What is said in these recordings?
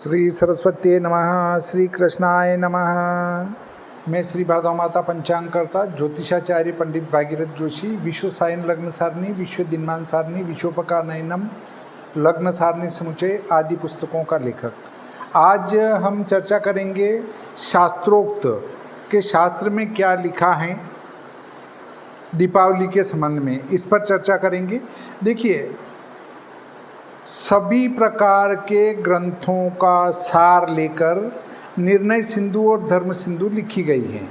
श्री सरस्वती नमः। श्री कृष्णाय नमः। मैं श्री भादव माता पंचांगकर्ता ज्योतिषाचार्य पंडित भागीरथ जोशी विश्व सायन लग्न सारणी, विश्व दिनमान सारणी, विश्वोपकार नयनम, लग्न सारणी समुच्चय आदि पुस्तकों का लेखक। आज हम चर्चा करेंगे शास्त्रोक्त के शास्त्र में क्या लिखा है दीपावली के संबंध में, इस पर चर्चा करेंगे। देखिए, सभी प्रकार के ग्रंथों का सार लेकर निर्णय सिंधु और धर्म सिंधु लिखी गई है।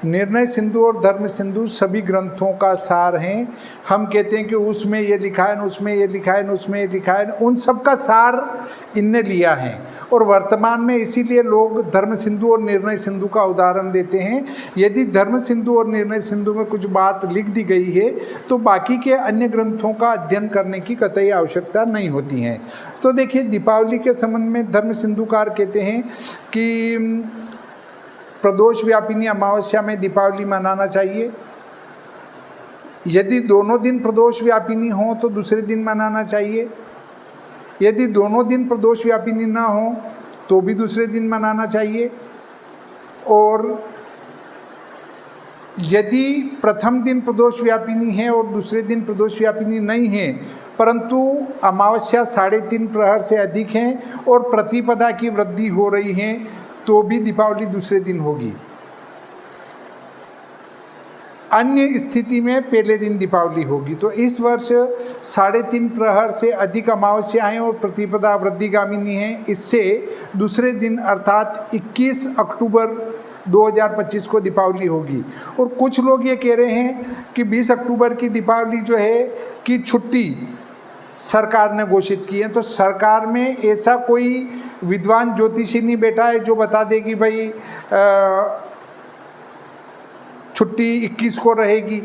निर्णय सिंधु और धर्म सिंधु सभी ग्रंथों का सार हैं। हम कहते हैं कि उसमें ये लिखा है, उसमें ये लिखा है, उसमें ये लिखा है, उन सब का सार इनने लिया है। और वर्तमान में इसीलिए लोग धर्म सिंधु और निर्णय सिंधु का उदाहरण देते हैं। यदि धर्म सिंधु और निर्णय सिंधु में कुछ बात लिख दी गई है तो बाकी के अन्य ग्रंथों का अध्ययन करने की कतई आवश्यकता नहीं होती है। तो देखिए, दीपावली के संबंध में धर्म सिंधुकार कहते हैं कि प्रदोष व्यापिनी अमावस्या में दीपावली मनाना चाहिए। यदि दोनों दिन प्रदोष व्यापिनी हो तो दूसरे दिन मनाना चाहिए। यदि दोनों दिन प्रदोष व्यापिनी ना हो तो भी दूसरे दिन मनाना चाहिए। और यदि प्रथम दिन प्रदोष व्यापिनी है और दूसरे दिन प्रदोष व्यापिनी नहीं है, परंतु अमावस्या 3.5 प्रहर से अधिक है और प्रतिपदा की वृद्धि हो रही है, तो भी दीपावली दूसरे दिन होगी। अन्य स्थिति में पहले दिन दीपावली होगी। तो इस वर्ष 3.5 प्रहर से अधिक अमावस्याएं और प्रतिपदा वृद्धिगामिनी है। इससे दूसरे दिन अर्थात 21 अक्टूबर 2025 को दीपावली होगी। और कुछ लोग ये कह रहे हैं कि 20 अक्टूबर की दीपावली जो है कि छुट्टी सरकार ने घोषित की है। तो सरकार में ऐसा कोई विद्वान ज्योतिषी नहीं बैठा है जो बता दे कि भाई छुट्टी 21 को रहेगी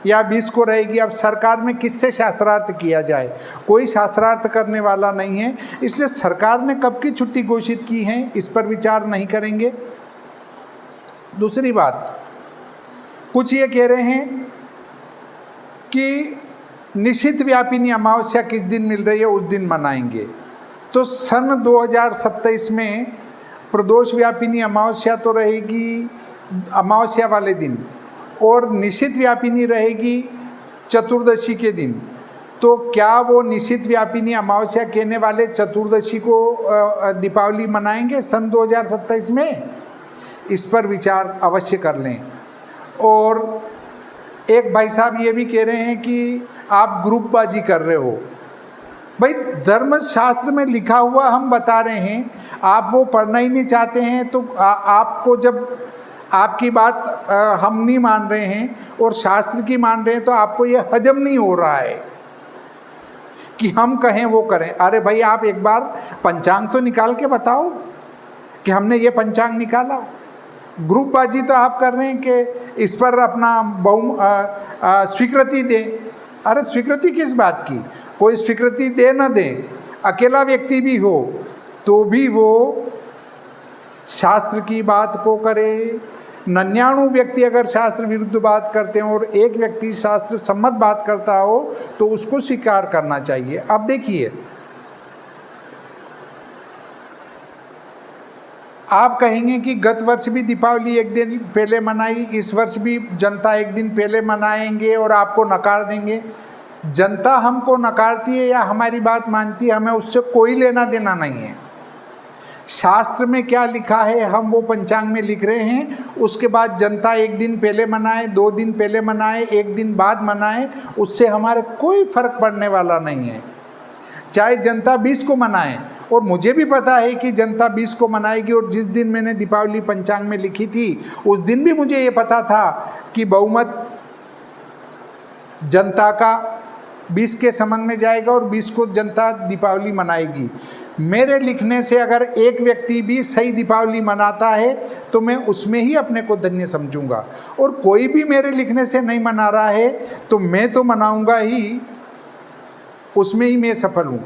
या 20 को रहेगी। अब सरकार में किससे शास्त्रार्थ किया जाए? कोई शास्त्रार्थ करने वाला नहीं है। इसलिए सरकार ने कब की छुट्टी घोषित की है इस पर विचार नहीं करेंगे। दूसरी बात, कुछ ये कह रहे हैं कि निशित व्यापिनी अमावस्या किस दिन मिल रही है उस दिन मनाएंगे। तो सन 2027 में प्रदोष व्यापिनी अमावस्या तो रहेगी अमावस्या वाले दिन, और निशित व्यापिनी रहेगी चतुर्दशी के दिन। तो क्या वो निशित व्यापिनी अमावस्या कहने वाले चतुर्दशी को दीपावली मनाएंगे सन 2027 में? इस पर विचार अवश्य कर लें। और एक भाई साहब ये भी कह रहे हैं कि आप ग्रुपबाजी कर रहे हो। भाई, धर्मशास्त्र में लिखा हुआ हम बता रहे हैं, आप वो पढ़ना ही नहीं चाहते हैं। तो आपको जब आपकी बात हम नहीं मान रहे हैं और शास्त्र की मान रहे हैं तो आपको ये हजम नहीं हो रहा है कि हम कहें वो करें। अरे भाई, आप एक बार पंचांग तो निकाल के बताओ कि हमने ये पंचांग निकाला। ग्रुपबाजी तो आप कर रहे हैं कि इस पर अपना स्वीकृति दें। अरे स्वीकृति किस बात की? कोई स्वीकृति दे न दे, अकेला व्यक्ति भी हो तो भी वो शास्त्र की बात को करे। 99 व्यक्ति अगर शास्त्र विरुद्ध बात करते हैं और एक व्यक्ति शास्त्र सम्मत बात करता हो तो उसको स्वीकार करना चाहिए। अब देखिए, आप कहेंगे कि गत वर्ष भी दीपावली एक दिन पहले मनाई, इस वर्ष भी जनता एक दिन पहले मनाएंगे और आपको नकार देंगे। जनता हमको नकारती है या हमारी बात मानती है, हमें उससे कोई लेना देना नहीं है। शास्त्र में क्या लिखा है हम वो पंचांग में लिख रहे हैं। उसके बाद जनता एक दिन पहले मनाए, 2 दिन पहले मनाए, 1 दिन बाद मनाए, उससे हमारे कोई फर्क पड़ने वाला नहीं है। चाहे जनता 20 को मनाए, और मुझे भी पता है कि जनता 20 को मनाएगी। और जिस दिन मैंने दीपावली पंचांग में लिखी थी उस दिन भी मुझे ये पता था कि बहुमत जनता का 20 के संबंध में जाएगा और 20 को जनता दीपावली मनाएगी। मेरे लिखने से अगर एक व्यक्ति भी सही दीपावली मनाता है तो मैं उसमें ही अपने को धन्य समझूंगा। और कोई भी मेरे लिखने से नहीं मना रहा है तो मैं तो मनाऊंगा ही, उसमें ही मैं सफल हूँ।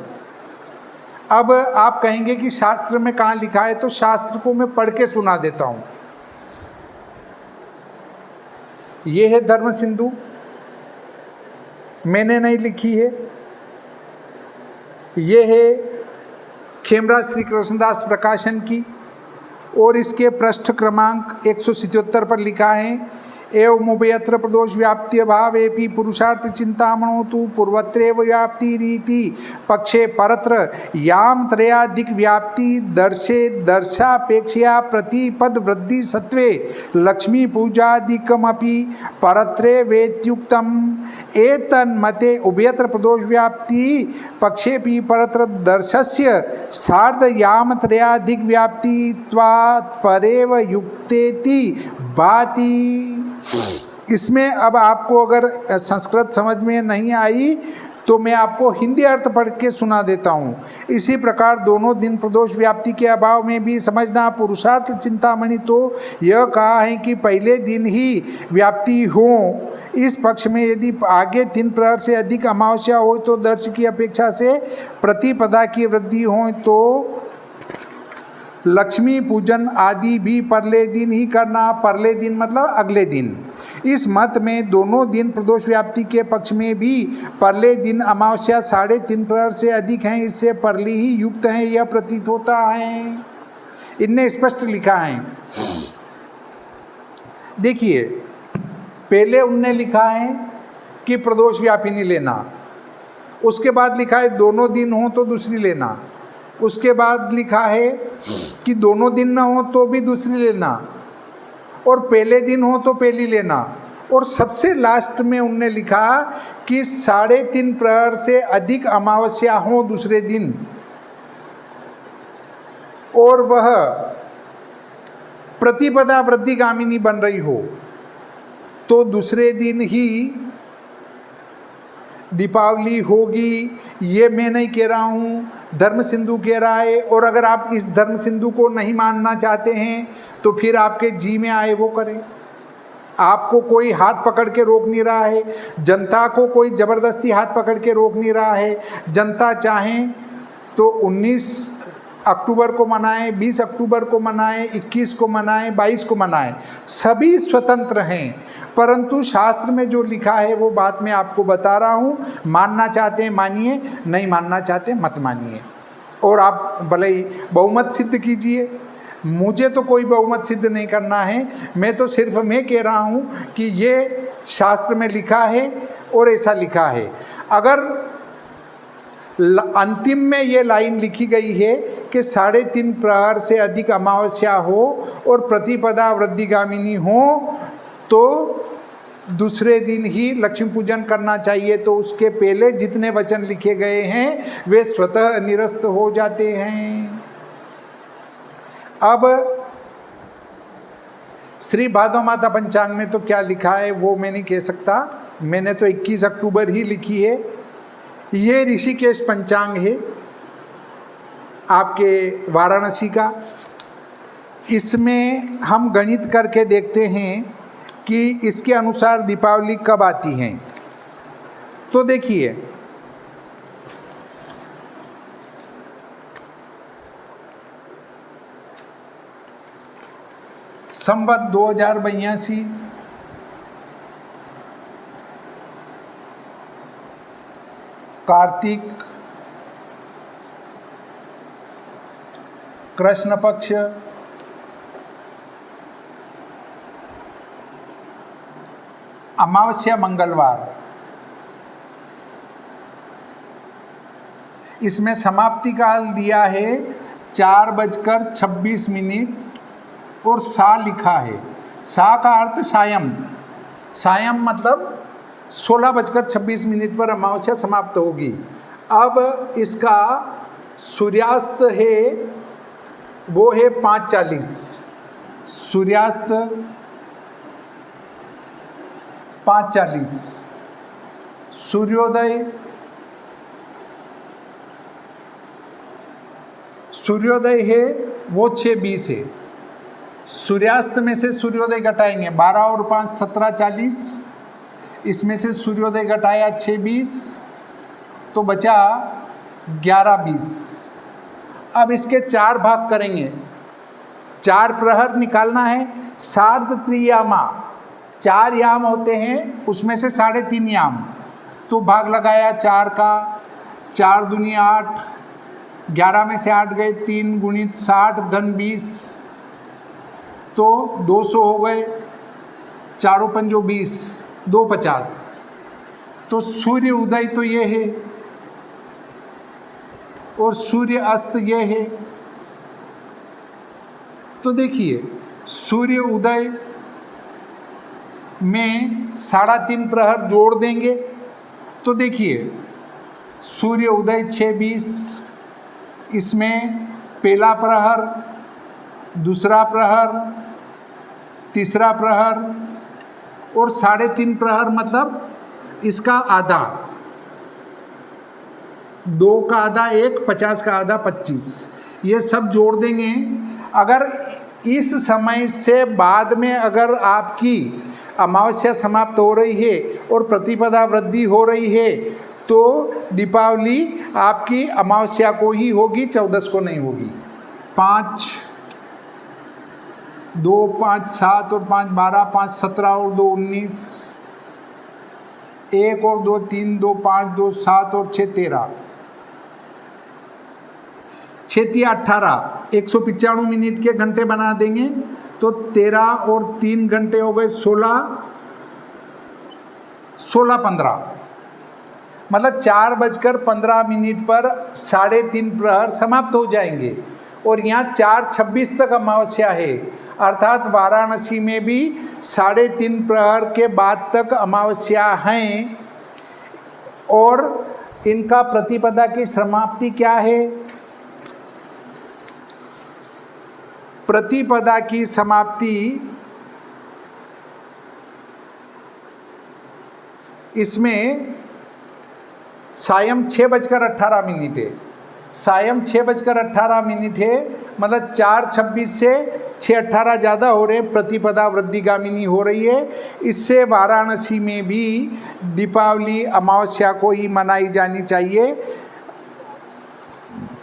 अब आप कहेंगे कि शास्त्र में कहाँ लिखा है, तो शास्त्र को मैं पढ़ के सुना देता हूँ। ये है धर्म सिंधु, मैंने नहीं लिखी है। ये है खेमराज श्री कृष्णदास प्रकाशन की, और इसके पृष्ठ क्रमांक 177 पर लिखा है, एवं उभयत्र प्रदोष व्याप्ति अभाव एपि पुरुषार्थ चिंतामणो तु पूर्वत्रेव व्याप्ति रीति पक्षे परत्र याम त्रयाधिक व्याप्ति दर्शे दर्शापेक्षया प्रतिपद वृद्धि सत्वे लक्ष्मी पूजादिकमपि परत्रे वेत्युक्तम एतन्मते उभयत्र प्रदोष व्याप्ति पक्षेपि परत्र दर्शस्य सार्ध याम त्रयाधिक व्याप्तित्वात् परेव युक्तेति भाति। इसमें अब आपको अगर संस्कृत समझ में नहीं आई तो मैं आपको हिंदी अर्थ पढ़ के सुना देता हूँ। इसी प्रकार दोनों दिन प्रदोष व्याप्ति के अभाव में भी समझना पुरुषार्थ चिंतामणि तो यह कहा है कि पहले दिन ही व्याप्ति हो। इस पक्ष में यदि आगे 3 प्रहर से अधिक अमावस्या हो तो दर्श की अपेक्षा से प्रतिपदा की वृद्धि हो तो लक्ष्मी पूजन आदि भी परले दिन ही करना। परले दिन मतलब अगले दिन। इस मत में दोनों दिन प्रदोष व्याप्ति के पक्ष में भी परले दिन अमावस्या 3.5 प्रहर से अधिक हैं, इससे परली ही युक्त हैं यह प्रतीत होता है। इनने स्पष्ट लिखा है। देखिए, पहले उनने लिखा है कि प्रदोष व्यापिनी लेना, उसके बाद लिखा है दोनों दिन हो तो दूसरी लेना, उसके बाद लिखा है कि दोनों दिन ना हो तो भी दूसरी लेना, और पहले दिन हो तो पहली लेना, और सबसे लास्ट में उनने लिखा कि 3.5 प्रहर से अधिक अमावस्या हो दूसरे दिन और वह प्रतिपदा वृद्धिगामिनी बन रही हो तो दूसरे दिन ही दीपावली होगी। ये मैं नहीं कह रहा हूँ, धर्म सिंधु कह रहा है। और अगर आप इस धर्म सिंधु को नहीं मानना चाहते हैं तो फिर आपके जी में आए वो करें। आपको कोई हाथ पकड़ के रोक नहीं रहा है, जनता को कोई ज़बरदस्ती हाथ पकड़ के रोक नहीं रहा है। जनता चाहें तो 19 अक्टूबर को मनाएं, 20 अक्टूबर को मनाएं, 21 को मनाएं, 22 को मनाएं, सभी स्वतंत्र हैं। परंतु शास्त्र में जो लिखा है वो बात मैं आपको बता रहा हूँ। मानना चाहते हैं मानिए, नहीं मानना चाहते मत मानिए, और आप भले ही बहुमत सिद्ध कीजिए। मुझे तो कोई बहुमत सिद्ध नहीं करना है, मैं तो सिर्फ मैं कह रहा हूँ कि ये शास्त्र में लिखा है और ऐसा लिखा है। अगर अंतिम में ये लाइन लिखी गई है कि 3.5 प्रहर से अधिक अमावस्या हो और प्रतिपदा वृद्धिगामिनी हो तो दूसरे दिन ही लक्ष्मी पूजन करना चाहिए, तो उसके पहले जितने वचन लिखे गए हैं वे स्वतः निरस्त हो जाते हैं। अब श्री भादव माता पंचांग में तो क्या लिखा है वो मैं नहीं कह सकता, मैंने तो 21 अक्टूबर ही लिखी है। ये ऋषिकेश पंचांग है आपके वाराणसी का। इसमें हम गणित करके देखते हैं कि इसके अनुसार दीपावली कब आती है। तो देखिए, संवत 2082 कार्तिक कृष्ण पक्ष अमावस्या मंगलवार। इसमें समाप्ति काल दिया है 4:26 और सा लिखा है। सा का अर्थ सायं, सायं मतलब 16:26 पर अमावस्या समाप्त होगी। अब इसका सूर्यास्त है वो है 5:40, सूर्यास्त 5:40, सूर्योदय है वो 6:20 है। सूर्यास्त में से सूर्योदय घटाएंगे 12 और 5 17:40, इसमें से सूर्योदय घटाया 6:20 तो बचा 11:20। अब इसके 4 भाग करेंगे, 4 प्रहर निकालना है। सार्ध त्रियामा 4 याम होते हैं, उसमें से 3.5 याम, तो भाग लगाया 4 का, 4 दूनी 8, 11 में से 8 गए, 3 गुणित 60 धन 20, तो 200 हो गए, 4 पंजो 20, 250। तो सूर्य उदय तो ये है और सूर्य अस्त ये है। तो देखिए सूर्य उदय में 3.5 प्रहर जोड़ देंगे तो देखिए सूर्य उदय 6:20, इसमें पहला प्रहर, दूसरा प्रहर, तीसरा प्रहर और 3.5 प्रहर, मतलब इसका आधा, 2 का आधा 1, 50 का आधा 25, ये सब जोड़ देंगे। अगर इस समय से बाद में अगर आपकी अमावस्या समाप्त हो रही है और प्रतिपदा वृद्धि हो रही है तो दीपावली आपकी अमावस्या को ही होगी, 14 को नहीं होगी। 5, 2, 5, 7 और 5, 12, 5, 17 और 2, 19, 1 और 2, 3, 2, 5, 2, 7 और 6, 13, 6 × 18, 195 मिनट के घंटे बना देंगे तो 13 और 3 घंटे हो गए 16, 16, 15, मतलब 4:15 पर 3.5 प्रहर समाप्त हो जाएंगे। और यहाँ 4:26 तक अमावस्या है, अर्थात वाराणसी में भी 3.5 प्रहर के बाद तक अमावस्या हैं। और इनका प्रतिपदा की समाप्ति क्या है? प्रतिपदा की समाप्ति इसमें सायं 6:18 है, सायं 6:18 है, मतलब 4:26 से 6:18 ज़्यादा हो रहे हैं, प्रतिपदा वृद्धिगामिनी हो रही है। इससे वाराणसी में भी दीपावली अमावस्या को ही मनाई जानी चाहिए,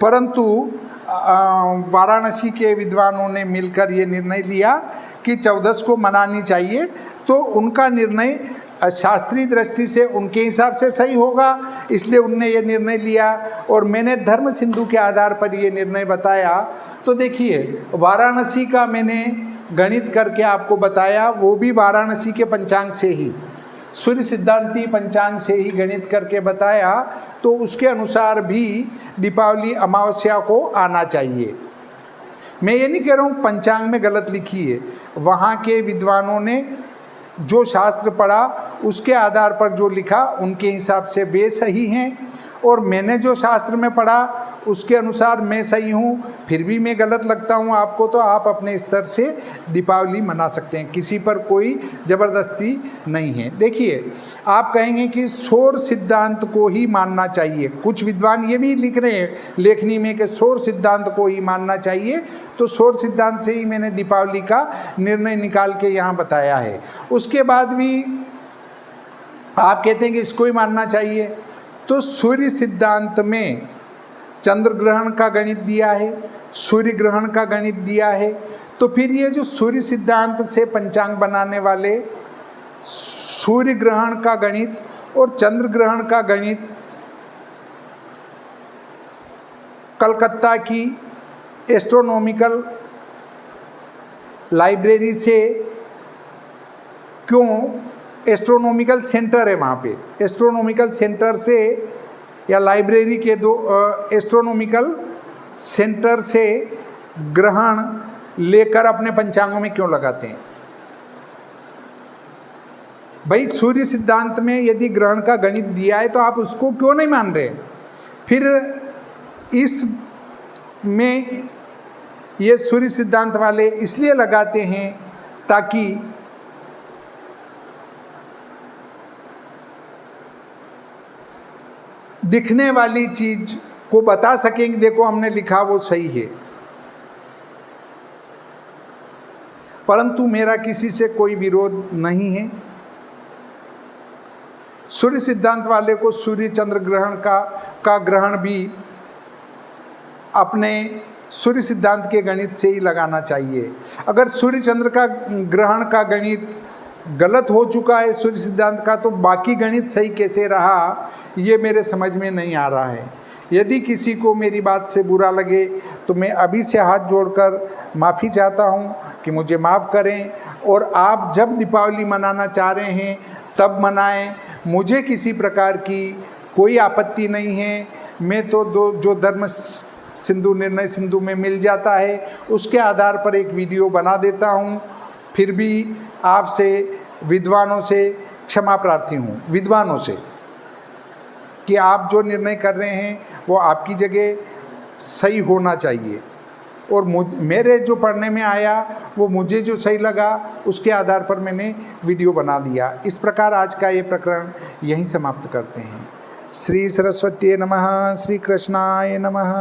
परंतु वाराणसी के विद्वानों ने मिलकर ये निर्णय लिया कि 14 को मनानी चाहिए। तो उनका निर्णय शास्त्रीय दृष्टि से उनके हिसाब से सही होगा, इसलिए उनने ये निर्णय लिया और मैंने धर्म सिंधु के आधार पर ये निर्णय बताया। तो देखिए वाराणसी का मैंने गणित करके आपको बताया, वो भी वाराणसी के पंचांग से ही, सूर्य सिद्धांती पंचांग से ही गणित करके बताया। तो उसके अनुसार भी दीपावली अमावस्या को आना चाहिए। मैं ये नहीं कह रहा हूँ पंचांग में गलत लिखी है, वहाँ के विद्वानों ने जो शास्त्र पढ़ा उसके आधार पर जो लिखा उनके हिसाब से वे सही हैं, और मैंने जो शास्त्र में पढ़ा उसके अनुसार मैं सही हूँ। फिर भी मैं गलत लगता हूँ आपको तो आप अपने स्तर से दीपावली मना सकते हैं, किसी पर कोई ज़बरदस्ती नहीं है। देखिए आप कहेंगे कि सौर सिद्धांत को ही मानना चाहिए, कुछ विद्वान ये भी लिख रहे हैं लेखनी में कि सौर सिद्धांत को ही मानना चाहिए। तो सौर सिद्धांत से ही मैंने दीपावली का निर्णय निकाल के यहाँ बताया है। उसके बाद भी आप कहते हैं कि इसको ही मानना चाहिए, तो सूर्य सिद्धांत में चंद्र ग्रहण का गणित दिया है, सूर्य ग्रहण का गणित दिया है। तो फिर ये जो सूर्य सिद्धांत से पंचांग बनाने वाले सूर्य ग्रहण का गणित और चंद्र ग्रहण का गणित कलकत्ता की एस्ट्रोनॉमिकल लाइब्रेरी से, क्यों एस्ट्रोनॉमिकल सेंटर है वहाँ पे, एस्ट्रोनॉमिकल सेंटर से या लाइब्रेरी के दो एस्ट्रोनॉमिकल सेंटर से ग्रहण लेकर अपने पंचांगों में क्यों लगाते हैं? भाई सूर्य सिद्धांत में यदि ग्रहण का गणित दिया है तो आप उसको क्यों नहीं मान रहे? फिर इस में ये सूर्य सिद्धांत वाले इसलिए लगाते हैं ताकि दिखने वाली चीज को बता सकेंगे, देखो हमने लिखा वो सही है। परंतु मेरा किसी से कोई विरोध नहीं है। सूर्य सिद्धांत वाले को सूर्य चंद्र ग्रहण का ग्रहण भी अपने सूर्य सिद्धांत के गणित से ही लगाना चाहिए। अगर सूर्य चंद्र का ग्रहण का गणित गलत हो चुका है सूर्य सिद्धांत का, तो बाकी गणित सही कैसे रहा ये मेरे समझ में नहीं आ रहा है। यदि किसी को मेरी बात से बुरा लगे तो मैं अभी से हाथ जोड़कर माफ़ी चाहता हूँ कि मुझे माफ़ करें, और आप जब दीपावली मनाना चाह रहे हैं तब मनाएं। मुझे किसी प्रकार की कोई आपत्ति नहीं है। मैं तो जो धर्म सिंधु निर्णय सिंधु में मिल जाता है उसके आधार पर एक वीडियो बना देता हूँ। फिर भी आपसे विद्वानों से क्षमा प्रार्थी हूँ, विद्वानों से, कि आप जो निर्णय कर रहे हैं वो आपकी जगह सही होना चाहिए, और मेरे जो पढ़ने में आया वो मुझे जो सही लगा उसके आधार पर मैंने वीडियो बना दिया। इस प्रकार आज का ये प्रकरण यहीं समाप्त करते हैं। श्री सरस्वती नमः। श्री कृष्णाय नमः।